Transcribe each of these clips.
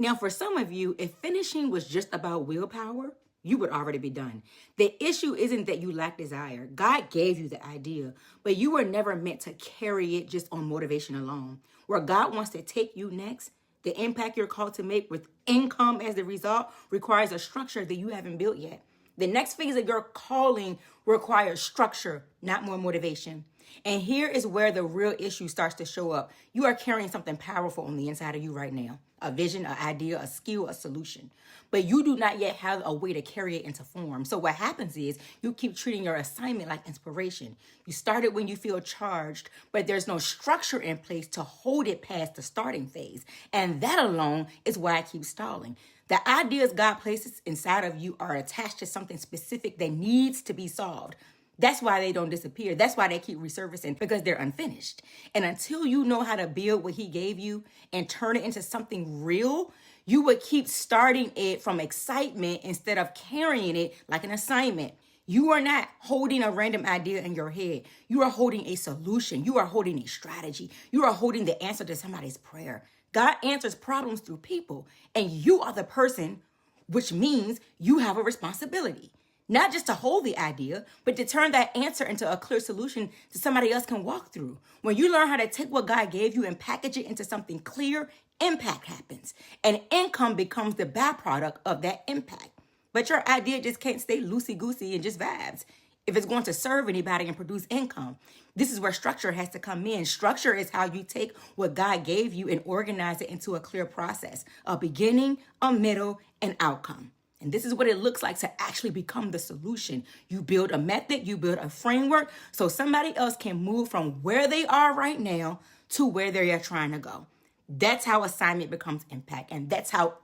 Now, for some of you, if finishing was just about willpower, you would already be done. The issue isn't that you lack desire. God gave you the idea, but you were never meant to carry it just on motivation alone. Where God wants to take you next, the impact you're called to make with income as the result requires a structure that you haven't built yet. The next phase of your calling requires structure, not more motivation. And here is where the real issue starts to show up. You are carrying something powerful on the inside of you right now. A vision, an idea, a skill, a solution. But you do not yet have a way to carry it into form. So what happens is you keep treating your assignment like inspiration. You start it when you feel charged, but there's no structure in place to hold it past the starting phase. And that alone is why I keep stalling. The ideas God places inside of you are attached to something specific that needs to be solved. That's why they don't disappear. That's why they keep resurfacing, because they're unfinished. And until you know how to build what he gave you and turn it into something real, you would keep starting it from excitement instead of carrying it like an assignment. You are not holding a random idea in your head. You are holding a solution. You are holding a strategy. You are holding the answer to somebody's prayer. God answers problems through people, and you are the person, which means you have a responsibility. Not just to hold the idea, but to turn that answer into a clear solution that somebody else can walk through. When you learn how to take what God gave you and package it into something clear, impact happens. And income becomes the byproduct of that impact. But your idea just can't stay loosey-goosey and just vibes. If it's going to serve anybody and produce income, this is where structure has to come in. Structure is how you take what God gave you and organize it into a clear process, a beginning, a middle, and outcome. And this is what it looks like to actually become the solution. You build a method, you build a framework so somebody else can move from where they are right now to where they're trying to go. That's how assignment becomes impact, and that's how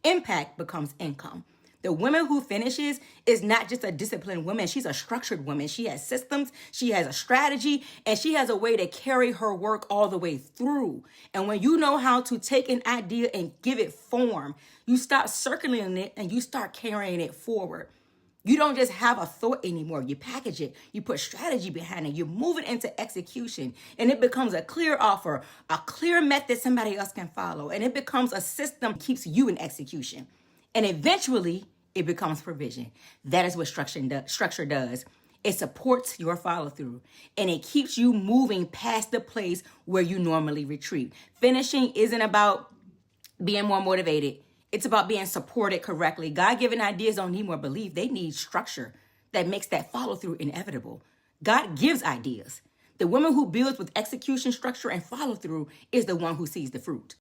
impact becomes income. The woman who finishes is not just a disciplined woman. She's a structured woman. She has systems, she has a strategy, and she has a way to carry her work all the way through. And when you know how to take an idea and give it form, you stop circling it and you start carrying it forward. You don't just have a thought anymore. You package it. You put strategy behind it. You move it into execution. And it becomes a clear offer, a clear method somebody else can follow. And it becomes a system that keeps you in execution. And eventually, it becomes provision. That is what structure does. It supports your follow through, and it keeps you moving past the place where you normally retreat. Finishing isn't about being more motivated. It's about being supported correctly. God-given ideas don't need more belief. They need structure that makes that follow through inevitable. God gives ideas. The woman who builds with execution, structure, and follow through is the one who sees the fruit.